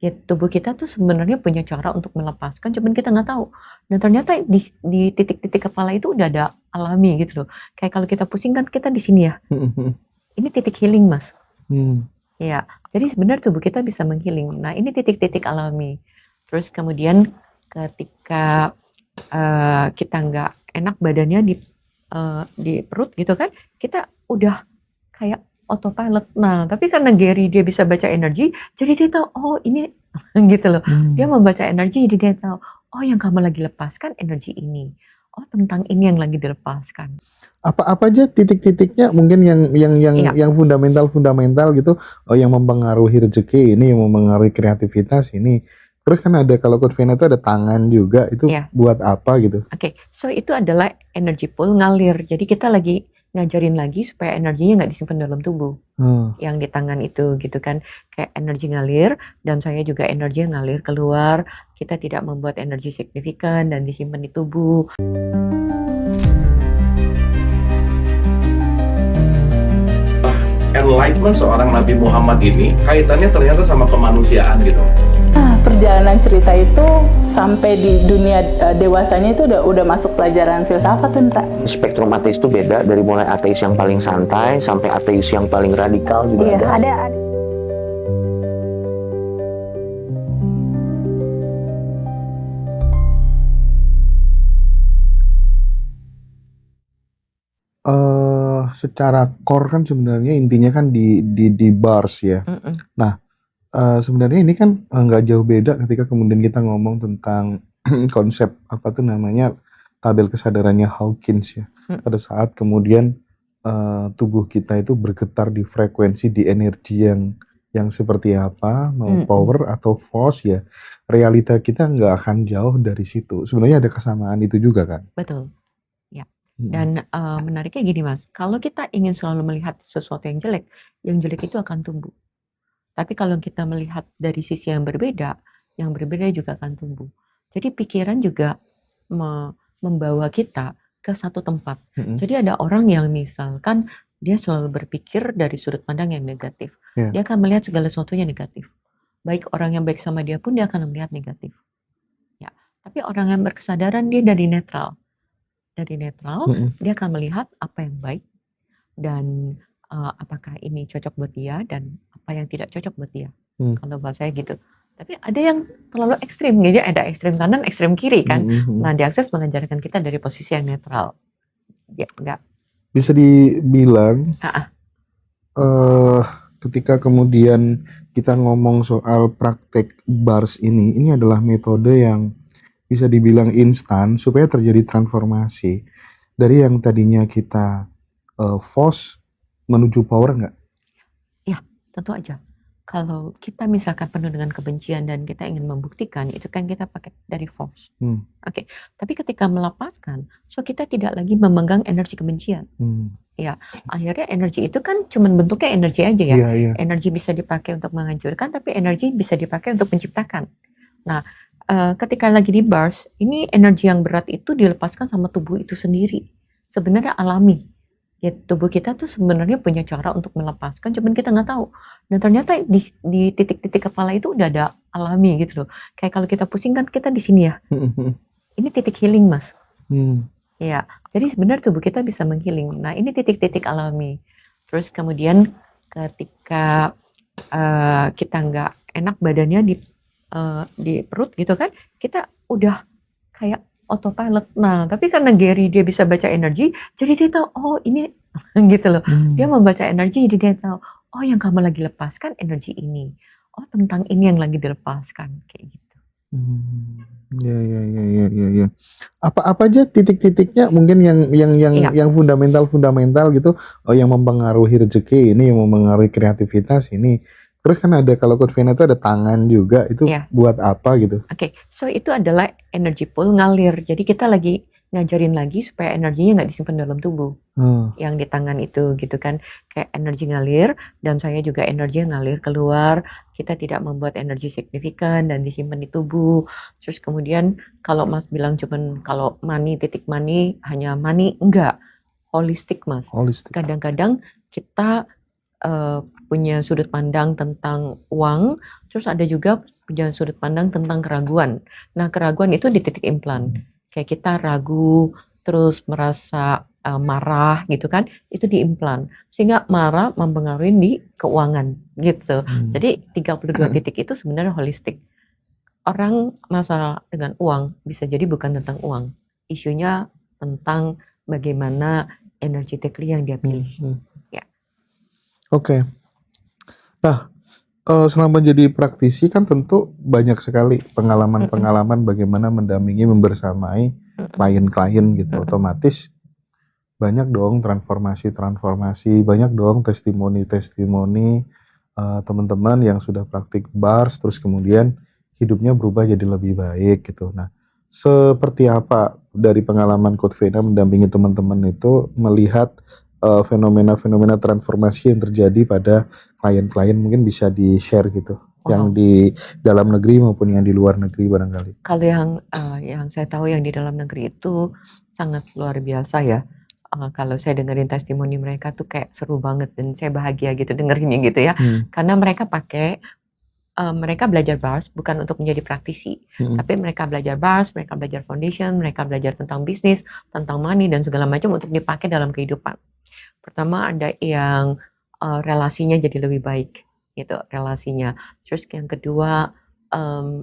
Ya, tubuh kita tuh sebenarnya punya cara untuk melepaskan, cuman kita nggak tahu. Dan ternyata di titik-titik kepala itu udah ada alami gitu loh. Kayak kalau kita pusing kan kita di sini ya. Ini titik healing, Mas. Ya, jadi sebenarnya tubuh kita bisa menghealing. Nah, ini titik-titik alami. Terus kemudian ketika kita nggak enak badannya di perut gitu kan, kita udah kayak autopilot. Nah, tapi karena Gary dia bisa baca energi, jadi dia tahu, oh ini gitu loh. Dia membaca energi, jadi dia tahu, oh yang kamu lagi lepaskan energi ini. Oh tentang ini yang lagi dilepaskan. Apa aja titik-titiknya mungkin Iya. yang fundamental gitu, yang mempengaruhi rezeki ini, yang mempengaruhi kreativitas ini. Terus kan ada kalau Kurt Vena itu ada tangan juga, itu Iya. buat apa gitu? Oke, so itu adalah energy pool ngalir. Jadi kita lagi ngajarin lagi supaya energinya nggak disimpan dalam tubuh. Yang di tangan itu gitu kan, kayak energi ngalir, dan saya juga energi yang ngalir keluar. Kita tidak membuat energi signifikan dan disimpan di tubuh. Enlightenment seorang Nabi Muhammad ini kaitannya ternyata sama kemanusiaan gitu. Nah, perjalanan cerita itu sampai di dunia dewasanya itu udah masuk pelajaran filsafat tuh, Ndra. Spektrum ateis itu beda, dari mulai ateis yang paling santai sampai ateis yang paling radikal juga ada. Secara core kan sebenarnya intinya kan di bars ya. Nah, sebenarnya ini kan nggak jauh beda ketika kemudian kita ngomong tentang konsep apa tuh namanya tabel kesadarannya Hawkins ya. Pada saat kemudian tubuh kita itu bergetar di frekuensi, di energi yang seperti apa, mau power atau force ya, realita kita nggak akan jauh dari situ. Sebenarnya ada kesamaan itu juga kan? Betul. Ya. Dan menariknya gini Mas, kalau kita ingin selalu melihat sesuatu yang jelek itu akan tumbuh. Tapi kalau kita melihat dari sisi yang berbeda juga akan tumbuh. Jadi pikiran juga membawa kita ke satu tempat. Jadi ada orang yang misalkan dia selalu berpikir dari sudut pandang yang negatif. Dia akan melihat segala sesuatunya negatif. Baik orang yang baik sama dia pun dia akan melihat negatif. Ya, tapi orang yang berkesadaran dia dari netral. Dia akan melihat apa yang baik dan apakah ini cocok buat dia dan apa yang tidak cocok buat dia. Kalau bahasa saya gitu. Tapi ada yang terlalu ekstrim, jadi ada ekstrim kanan, ekstrim kiri kan. Nah, The Access mengajarkan kita dari posisi yang netral. Ya, enggak. Bisa dibilang ketika kemudian kita ngomong soal praktek bars ini adalah metode yang bisa dibilang instan supaya terjadi transformasi dari yang tadinya kita force menuju power nggak? Ya, tentu aja. Kalau kita misalkan penuh dengan kebencian dan kita ingin membuktikan, itu kan kita pakai dari force. Oke. Tapi ketika melepaskan, so kita tidak lagi memegang energi kebencian. Ya, akhirnya energi itu kan cuma bentuknya energi aja ya. Energi bisa dipakai untuk menghancurkan, tapi energi bisa dipakai untuk menciptakan. Nah, ketika lagi di bars, ini energi yang berat itu dilepaskan sama tubuh itu sendiri. Sebenarnya alami. Ya, tubuh kita tuh sebenarnya punya cara untuk melepaskan, cuman kita nggak tahu. Dan ternyata di titik-titik kepala itu udah ada alami gitu loh. Kayak kalau kita pusing kan kita di sini ya. Ini titik healing, Mas. Ya, jadi sebenarnya tubuh kita bisa menghealing. Nah, ini titik-titik alami. Terus kemudian ketika kita nggak enak badannya di perut gitu kan, kita udah kayak autopilot. Nah, tapi karena Gary dia bisa baca energi, jadi dia tahu, oh ini gitu loh. Dia membaca energi, jadi dia tahu, oh yang kamu lagi lepaskan energi ini. Oh tentang ini yang lagi dilepaskan, kayak gitu. Ya. Apa aja titik-titiknya mungkin yang fundamental gitu, yang mempengaruhi rezeki ini, yang mempengaruhi kreativitas ini. Terus kan ada kalau Kurt Vena itu ada tangan juga, itu buat apa gitu? Oke, so itu adalah energy pool ngalir. Jadi kita lagi ngajarin lagi supaya energinya nggak disimpan dalam tubuh. Yang di tangan itu gitu kan, kayak energi ngalir, dan saya juga energi yang ngalir keluar. Kita tidak membuat energi signifikan dan disimpan di tubuh. Terus kemudian kalau Mas bilang cuman kalau money, titik money, hanya money, enggak. Holistik Mas. Kadang-kadang kita punya sudut pandang tentang uang, terus ada juga punya sudut pandang tentang keraguan. Nah, keraguan itu di titik implan. Kayak kita ragu, terus merasa marah gitu kan, itu di implan. Sehingga marah mempengaruhi di keuangan gitu. Jadi 32 titik itu sebenarnya holistik. Orang masalah dengan uang bisa jadi bukan tentang uang. Isunya tentang bagaimana energetically yang dia pilih. Ya. Oke. Nah, selama jadi praktisi kan tentu banyak sekali pengalaman-pengalaman bagaimana mendampingi, membersamai klien-klien gitu. Otomatis banyak dong transformasi, banyak dong testimoni-testimoni teman-teman yang sudah praktik bars, terus kemudian hidupnya berubah jadi lebih baik gitu. Nah, seperti apa dari pengalaman Coach Vena mendampingi teman-teman itu melihat fenomena-fenomena transformasi yang terjadi pada klien-klien, mungkin bisa di-share gitu, yang di dalam negeri maupun yang di luar negeri barangkali. Kalau yang saya tahu yang di dalam negeri itu sangat luar biasa ya. Kalau saya dengerin testimoni mereka tuh kayak seru banget dan saya bahagia gitu dengerinnya gitu ya. Karena mereka mereka belajar bars bukan untuk menjadi praktisi, tapi mereka belajar bars, mereka belajar foundation, mereka belajar tentang bisnis, tentang money dan segala macam untuk dipakai dalam kehidupan. Pertama ada yang relasinya jadi lebih baik gitu relasinya. Terus yang kedua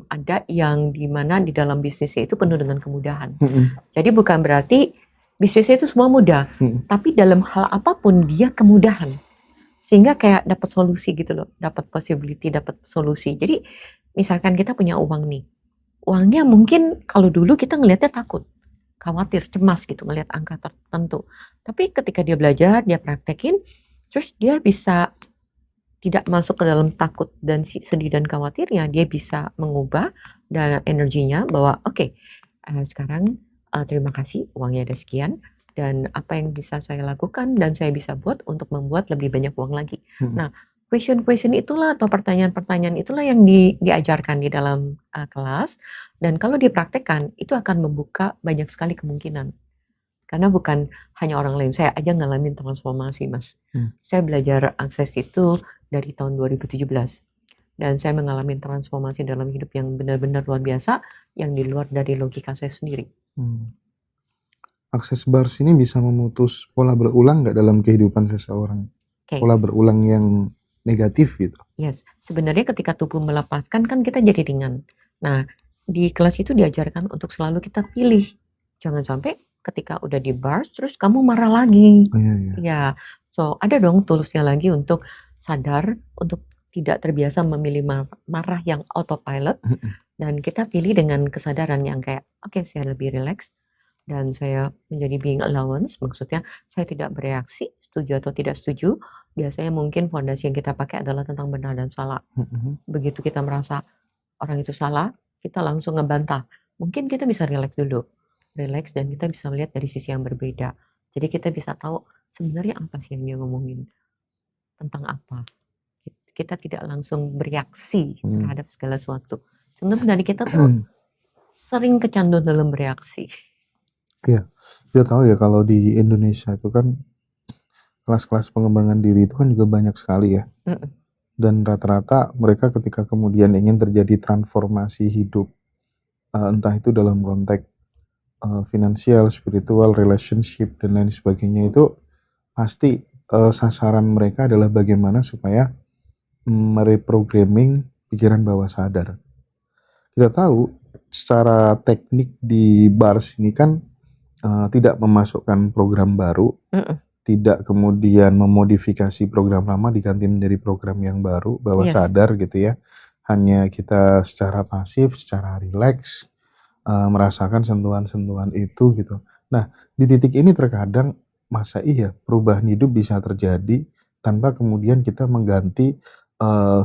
ada yang dimana di dalam bisnisnya itu penuh dengan kemudahan. Jadi bukan berarti bisnisnya itu semua mudah, tapi dalam hal apapun dia kemudahan. Sehingga kayak dapat solusi gitu loh, dapat possibility, dapat solusi. Jadi misalkan kita punya uang nih, uangnya mungkin kalau dulu kita ngelihatnya takut, khawatir, cemas gitu ngelihat angka tertentu. Tapi ketika dia belajar, dia praktekin, terus dia bisa tidak masuk ke dalam takut dan sedih dan khawatirnya, dia bisa mengubah dan energinya bahwa oke, sekarang terima kasih uangnya ada sekian. Dan apa yang bisa saya lakukan dan saya bisa buat untuk membuat lebih banyak uang lagi. Nah, question itulah atau pertanyaan-pertanyaan itulah yang diajarkan di dalam kelas. Dan kalau dipraktekkan, itu akan membuka banyak sekali kemungkinan. Karena bukan hanya orang lain, saya aja ngalamin transformasi, Mas. Saya belajar akses itu dari tahun 2017. Dan saya mengalami transformasi dalam hidup yang benar-benar luar biasa, yang di luar dari logika saya sendiri. Akses bars ini bisa memutus pola berulang nggak dalam kehidupan seseorang? Pola berulang yang negatif gitu. Yes, sebenarnya ketika tubuh melepaskan kan kita jadi ringan. Nah, di kelas itu diajarkan untuk selalu kita pilih. Jangan sampai ketika udah di bars terus kamu marah lagi. Ya, so ada dong toolsnya lagi untuk sadar, untuk tidak terbiasa memilih marah yang autopilot. Dan kita pilih dengan kesadaran yang kayak, oke, saya lebih relax. Dan saya menjadi being allowance, maksudnya saya tidak bereaksi, setuju atau tidak setuju. Biasanya mungkin fondasi yang kita pakai adalah tentang benar dan salah. Begitu kita merasa orang itu salah, kita langsung ngebantah. Mungkin kita bisa relax dulu. Relax dan kita bisa melihat dari sisi yang berbeda. Jadi kita bisa tahu sebenarnya apa sih yang dia ngomongin. Tentang apa. Kita tidak langsung bereaksi terhadap segala sesuatu. Sebenarnya dari kita tuh sering kecanduan dalam bereaksi. Iya, kita tahu ya kalau di Indonesia itu kan kelas-kelas pengembangan diri itu kan juga banyak sekali ya. Dan rata-rata mereka ketika kemudian ingin terjadi transformasi hidup, entah itu dalam konteks finansial, spiritual, relationship dan lain sebagainya, itu pasti sasaran mereka adalah bagaimana supaya mereprogramming pikiran bawah sadar. Kita tahu secara teknik di bars ini kan tidak memasukkan program baru, tidak kemudian memodifikasi program lama diganti menjadi program yang baru, bawah sadar gitu ya. Hanya kita secara pasif, secara rileks merasakan sentuhan-sentuhan itu gitu. Nah, di titik ini terkadang masa iya perubahan hidup bisa terjadi tanpa kemudian kita mengganti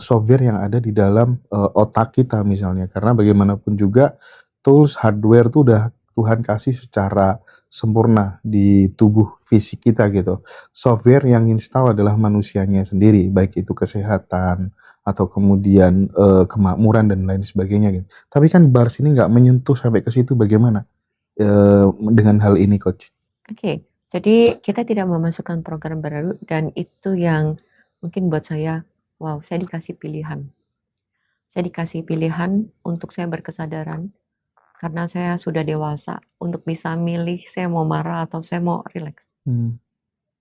software yang ada di dalam otak kita misalnya. Karena bagaimanapun juga tools, hardware itu udah Tuhan kasih secara sempurna di tubuh fisik kita gitu. Software yang install adalah manusianya sendiri, baik itu kesehatan atau kemudian kemakmuran dan lain sebagainya gitu. Tapi kan bars ini nggak menyentuh sampai ke situ, bagaimana dengan hal ini, Coach? Oke, jadi kita tidak memasukkan program baru dan itu yang mungkin buat saya, wow, saya dikasih pilihan. Saya dikasih pilihan untuk saya berkesadaran karena saya sudah dewasa untuk bisa milih saya mau marah atau saya mau rileks.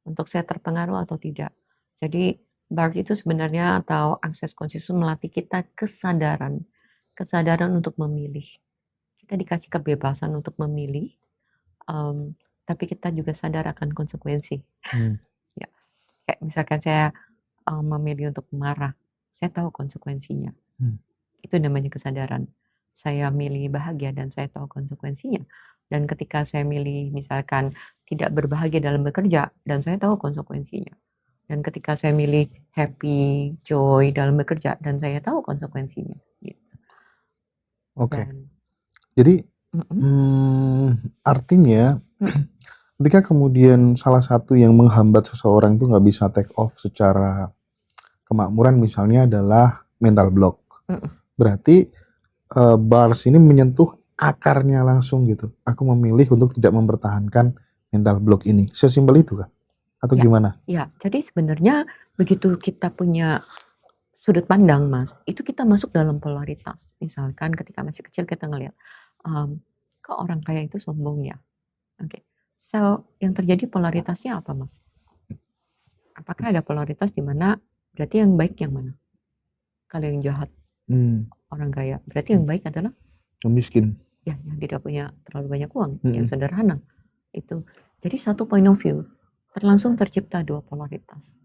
Untuk saya terpengaruh atau tidak. Jadi BART itu sebenarnya atau Access Consciousness melatih kita kesadaran untuk memilih. Kita dikasih kebebasan untuk memilih, tapi kita juga sadar akan konsekuensi. Ya, kayak misalkan saya memilih untuk marah, saya tahu konsekuensinya. Itu namanya kesadaran. Saya milih bahagia dan saya tahu konsekuensinya. Dan ketika saya milih misalkan tidak berbahagia dalam bekerja dan saya tahu konsekuensinya. Dan ketika saya milih happy, joy dalam bekerja dan saya tahu konsekuensinya. Gitu. Oke. Jadi artinya ketika kemudian salah satu yang menghambat seseorang itu nggak bisa take off secara kemakmuran misalnya adalah mental block. Berarti BARS ini menyentuh akarnya langsung gitu. Aku memilih untuk tidak mempertahankan mental block ini. Sesimpel itu kan? Atau gimana? Ya, jadi sebenarnya begitu kita punya sudut pandang, Mas, itu kita masuk dalam polaritas. Misalkan ketika masih kecil kita ngelihat, kok orang kaya itu sombong ya? Oke. So, yang terjadi polaritasnya apa, Mas? Apakah ada polaritas di mana berarti yang baik yang mana? Kalau yang jahat orang kaya, berarti yang baik adalah yang miskin. Ya, yang tidak punya terlalu banyak uang, yang sederhana. Itu. Jadi satu point of view, langsung tercipta dua polaritas.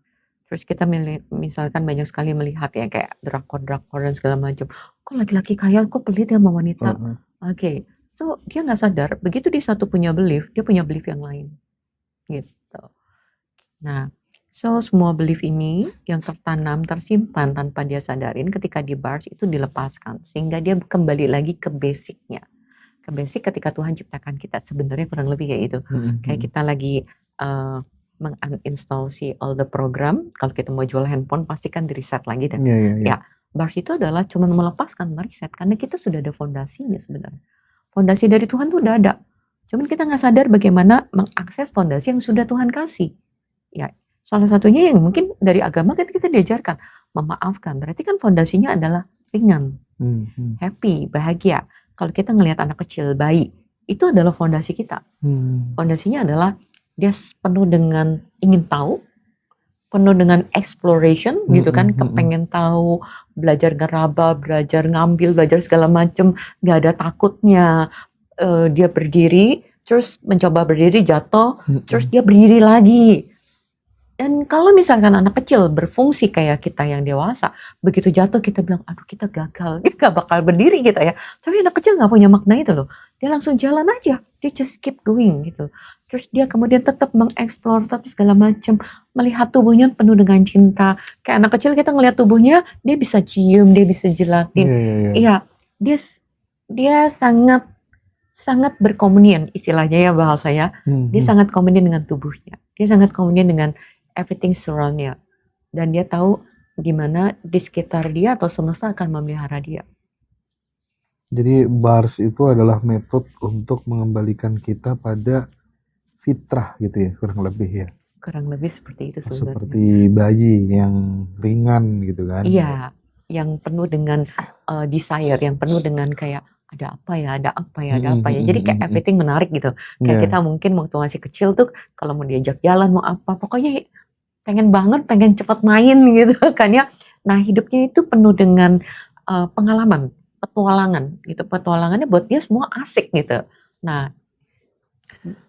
Terus kita misalkan banyak sekali melihat ya kayak drakor dan segala macam. Kok laki-laki kaya kok pelit ya sama wanita? Oke. So dia nggak sadar, begitu dia satu punya belief, dia punya belief yang lain. Gitu. Nah, so semua belief ini yang tertanam, tersimpan tanpa dia sadarin ketika di BARS itu dilepaskan. Sehingga dia kembali lagi ke basicnya. Ke basic ketika Tuhan ciptakan kita. Sebenarnya kurang lebih kayak itu. Kayak kita lagi menguninstall si all the program. Kalau kita mau jual handphone pastikan di reset lagi dan ya BARS itu adalah cuma melepaskan mereset karena kita sudah ada fondasinya sebenarnya. Fondasi dari Tuhan tuh udah ada. Cuman kita nggak sadar bagaimana mengakses fondasi yang sudah Tuhan kasih. Ya, salah satunya yang mungkin dari agama kan kita diajarkan memaafkan. Berarti kan fondasinya adalah ringan, happy, bahagia. Kalau kita ngelihat anak kecil, bayi, itu adalah fondasi kita. Fondasinya adalah dia penuh dengan ingin tahu, penuh dengan exploration, gitu kan, kepengen tahu, belajar ngeraba, belajar ngambil, belajar segala macam, nggak ada takutnya. Dia berdiri, terus mencoba berdiri, jatuh, terus dia berdiri lagi. Dan kalau misalkan anak kecil berfungsi kayak kita yang dewasa, begitu jatuh kita bilang, aduh kita gagal, dia gak bakal berdiri gitu ya. Tapi anak kecil gak punya makna itu loh. Dia langsung jalan aja, dia just keep going gitu. Terus dia kemudian tetap mengeksplor, tapi segala macam, melihat tubuhnya penuh dengan cinta. Kayak anak kecil kita ngelihat tubuhnya, dia bisa cium, dia bisa jelatin. Iya, dia sangat berkomunian istilahnya ya bahasanya. Dia sangat komunian dengan tubuhnya. Dia sangat komunian dengan everything surroundnya, dan dia tahu gimana di sekitar dia atau semesta akan memelihara dia. Jadi BARS itu adalah metode untuk mengembalikan kita pada fitrah gitu ya, kurang lebih ya. Kurang lebih seperti itu sebenarnya. Seperti bayi yang ringan gitu kan. Iya, yang penuh dengan desire, yang penuh dengan kayak ada apa ya. Jadi kayak everything menarik gitu. Kayak kita mungkin waktu masih kecil tuh kalau mau diajak jalan mau apa, pokoknya pengen banget, pengen cepat main gitu kan ya. Nah hidupnya itu penuh dengan pengalaman, petualangan gitu. Petualangannya buat dia semua asik gitu. Nah,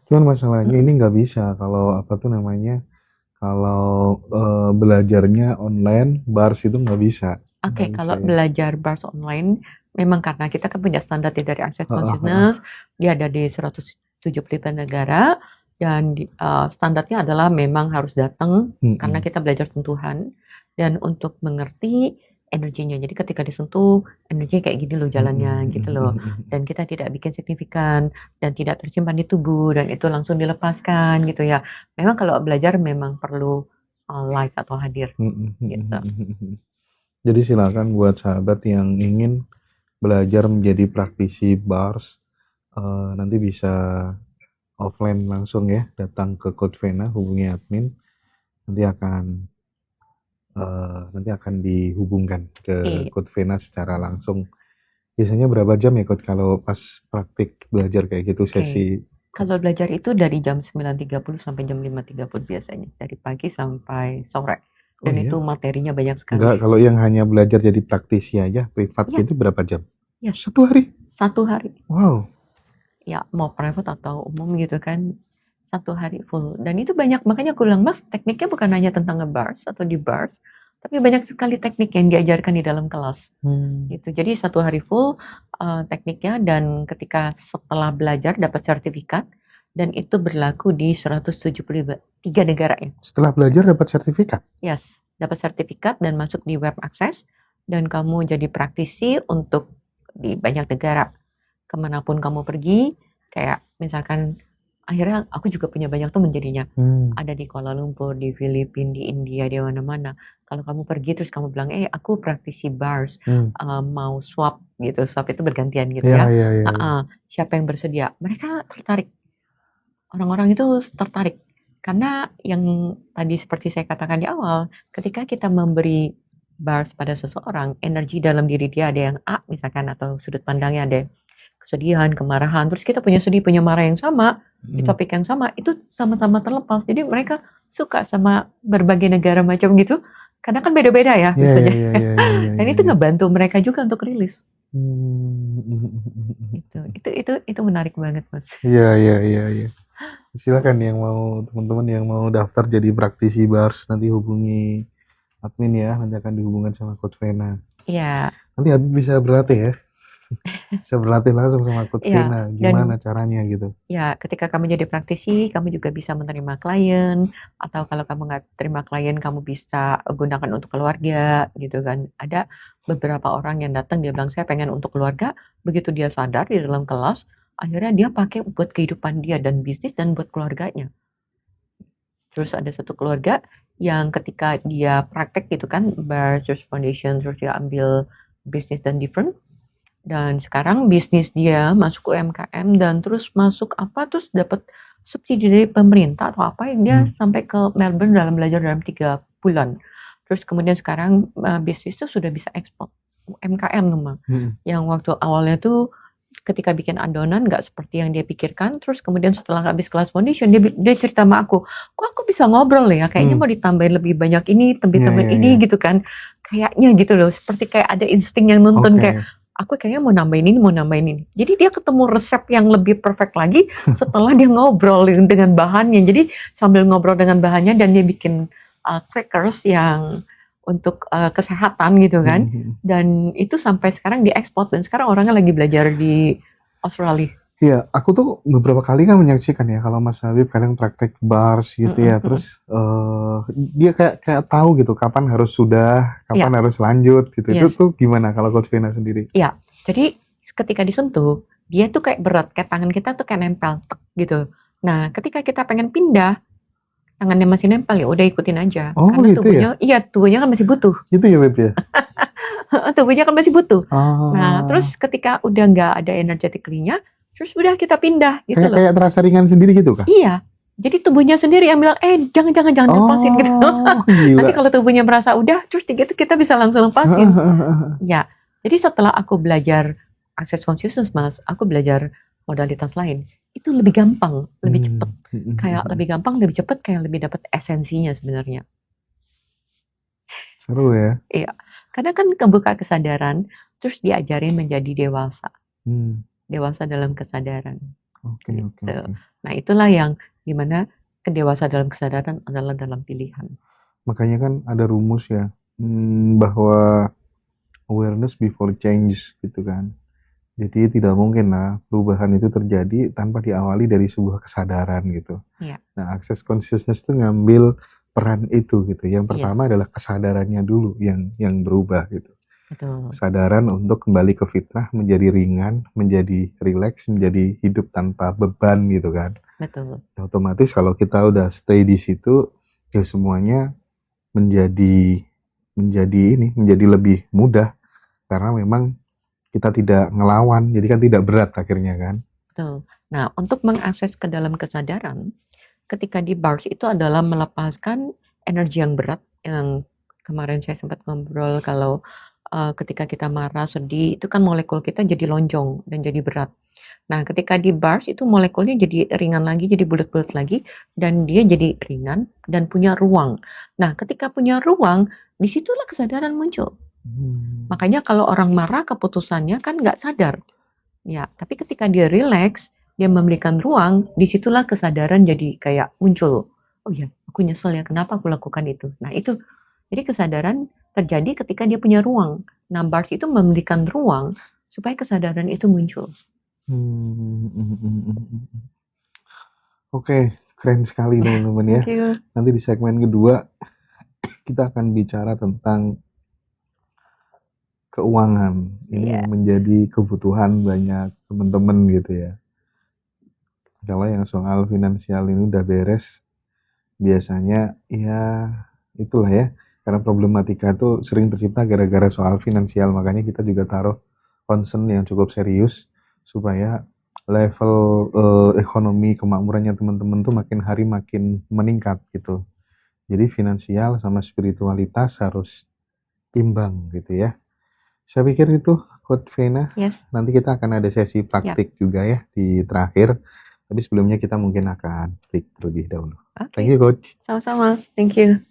cuman masalahnya ini nggak bisa kalau kalau belajarnya online, BARS itu nggak bisa. Oke, kalau belajar BARS online, memang karena kita kan punya standar dari Access Consciousness, dia ada di 175 negara. Dan standarnya adalah memang harus datang karena kita belajar sentuhan dan untuk mengerti energinya. Jadi ketika disentuh energinya kayak gini loh jalannya gitu loh. Dan kita tidak bikin signifikan dan tidak tersimpan di tubuh dan itu langsung dilepaskan gitu ya. Memang kalau belajar memang perlu live atau hadir gitu. Jadi silakan buat sahabat yang ingin belajar menjadi praktisi BARS, nanti bisa offline langsung ya, datang ke Coach Vena, hubungi admin, nanti akan nanti akan dihubungkan ke Iya. Coach Vena secara langsung. Biasanya berapa jam ya Coach kalau pas praktik belajar kayak gitu Oke. sesi? Kalau belajar itu dari jam 9.30 sampai jam 5.30 biasanya, dari pagi sampai sore. Oh Dan itu iya? materinya banyak sekali. Enggak, kalau yang hanya belajar jadi praktisi aja, privat Yes. gitu berapa jam? Yes. 1 hari? 1 hari. Wow. Ya, mau private atau umum gitu kan, 1 hari full. Dan itu banyak, makanya aku bilang, Mas, tekniknya bukan hanya tentang nge-bars atau di-bars, tapi banyak sekali teknik yang diajarkan di dalam kelas. Gitu. Jadi 1 hari full tekniknya, dan ketika setelah belajar dapat sertifikat, dan itu berlaku di 173 negara ya. Setelah belajar dapat sertifikat? Yes, dapat sertifikat dan masuk di web access, dan kamu jadi praktisi untuk di banyak negara. Kemanapun kamu pergi, kayak misalkan akhirnya aku juga punya banyak teman jadinya. Ada di Kuala Lumpur, di Filipina, di India, di mana-mana. Kalau kamu pergi terus kamu bilang, aku praktisi bars, mau swap gitu. Swap itu bergantian gitu ya. Siapa yang bersedia? Mereka tertarik. Orang-orang itu tertarik. Karena yang tadi seperti saya katakan di awal, ketika kita memberi bars pada seseorang, energi dalam diri dia ada yang A misalkan, atau sudut pandangnya ada kesedihan, kemarahan, terus kita punya sedih, punya marah yang sama, di topik yang sama, itu sama-sama terlepas. Jadi mereka suka sama berbagai negara macam gitu, karena kan beda-beda ya biasanya. Dan itu ngebantu mereka juga untuk rilis. Itu menarik banget, Mas. Iya. Silakan yang mau, teman-teman yang mau daftar jadi praktisi bars, nanti hubungi admin ya, nanti akan dihubungkan sama Coach Vena. Iya. Nanti Habib bisa berlatih ya. Bisa berlatih langsung sama Coach Vena, gimana caranya gitu. Ya, ketika kamu jadi praktisi, kamu juga bisa menerima klien, atau kalau kamu nggak terima klien, kamu bisa gunakan untuk keluarga gitu kan. Ada beberapa orang yang datang, dia bilang saya pengen untuk keluarga, begitu dia sadar di dalam kelas, akhirnya dia pakai buat kehidupan dia dan bisnis dan buat keluarganya. Terus ada satu keluarga yang ketika dia praktek gitu kan, Bar Church Foundation, terus dia ambil bisnis dan different, dan sekarang bisnis dia masuk UMKM dan terus masuk terus dapat subsidi dari pemerintah atau apa, yang dia sampai ke Melbourne belajar dalam 3 bulan. Terus kemudian sekarang bisnis itu sudah bisa ekspor UMKM memang. Yang waktu awalnya tuh ketika bikin adonan nggak seperti yang dia pikirkan, terus kemudian setelah habis kelas foundation dia cerita sama aku, kok aku bisa ngobrol ya, kayaknya mau ditambahin lebih banyak ini, tambahin ini gitu kan, kayaknya gitu loh, seperti kayak ada insting yang nonton kayak aku kayaknya mau nambahin ini. Jadi dia ketemu resep yang lebih perfect lagi setelah dia ngobrol dengan bahannya. Jadi sambil ngobrol dengan bahannya, dan dia bikin crackers yang untuk kesehatan gitu kan. Dan itu sampai sekarang diekspor, dan sekarang orangnya lagi belajar di Australia. Iya, aku tuh beberapa kali kan menyaksikan ya kalau Mas Habib kadang praktek bars gitu ya, terus dia kayak tahu gitu kapan harus sudah, kapan harus lanjut gitu. Itu tuh gimana kalau Coach Vena sendiri? Iya, jadi ketika disentuh, dia tuh kayak berat, kayak tangan kita tuh kayak nempel gitu. Nah, ketika kita pengen pindah, tangannya masih nempel, ya udah ikutin aja. Karena gitu tubuhnya, tubuhnya kan masih butuh. Gitu ya Beb ya? Tubuhnya kan masih butuh. Nah, terus ketika udah nggak ada energetically-nya, terus udah kita pindah gitu loh. Kayak terasa ringan sendiri gitu kah? Iya. Jadi tubuhnya sendiri yang bilang, jangan lepasin gitu. Nanti kalau tubuhnya merasa udah, terus kita bisa langsung lepasin. Ya. Jadi setelah aku belajar Access Consciousness, Mas, aku belajar modalitas lain. Itu lebih gampang, lebih cepat. Kayak lebih gampang, lebih cepat, kayak lebih dapat esensinya sebenarnya. Seru ya? Iya. Karena kan kebuka kesadaran, terus diajarin menjadi dewasa. Dewasa dalam kesadaran. Oke. Nah, itulah yang dimana kedewasaan dalam kesadaran adalah dalam pilihan. Makanya kan ada rumus ya, bahwa awareness before change gitu kan. Jadi tidak mungkin lah perubahan itu terjadi tanpa diawali dari sebuah kesadaran gitu. Iya. Nah, Access Consciousness itu ngambil peran itu gitu. Yang pertama adalah kesadarannya dulu yang berubah gitu. Betul. Kesadaran untuk kembali ke fitrah, menjadi ringan, menjadi rileks, menjadi hidup tanpa beban gitu kan. Betul. Otomatis kalau kita udah stay di situ, ya semuanya menjadi lebih mudah, karena memang kita tidak ngelawan, jadi kan tidak berat akhirnya kan. Betul. Nah, untuk mengakses ke dalam kesadaran, ketika di bars itu adalah melepaskan energi yang berat, yang kemarin saya sempat ngobrol kalau ketika kita marah, sedih, itu kan molekul kita jadi lonjong dan jadi berat. Nah, ketika di bars itu molekulnya jadi ringan lagi, jadi bulat-bulat lagi, dan dia jadi ringan dan punya ruang. Nah, ketika punya ruang, disitulah kesadaran muncul. Makanya kalau orang marah, keputusannya kan nggak sadar. Ya, tapi ketika dia relax, dia memberikan ruang, disitulah kesadaran jadi kayak muncul. Oh ya, aku nyesel ya, kenapa aku lakukan itu? Nah, itu. Jadi kesadaran terjadi ketika dia punya ruang. Nah, bars itu memberikan ruang supaya kesadaran itu muncul. Oke, keren sekali teman-teman ya. Thank you. Nanti di segmen kedua kita akan bicara tentang keuangan. Ini yang menjadi kebutuhan banyak teman-teman gitu ya. Kalau yang soal finansial ini udah beres, biasanya ya itulah ya. Karena problematika itu sering tercipta gara-gara soal finansial, makanya kita juga taruh concern yang cukup serius supaya level ekonomi kemakmurannya teman-teman tuh makin hari makin meningkat gitu. Jadi finansial sama spiritualitas harus timbang gitu ya. Saya pikir itu Coach Vena. Yes. Nanti kita akan ada sesi praktik juga ya di terakhir. Tapi sebelumnya kita mungkin akan break terlebih dahulu. Okay. Thank you Coach. Sama-sama. Thank you.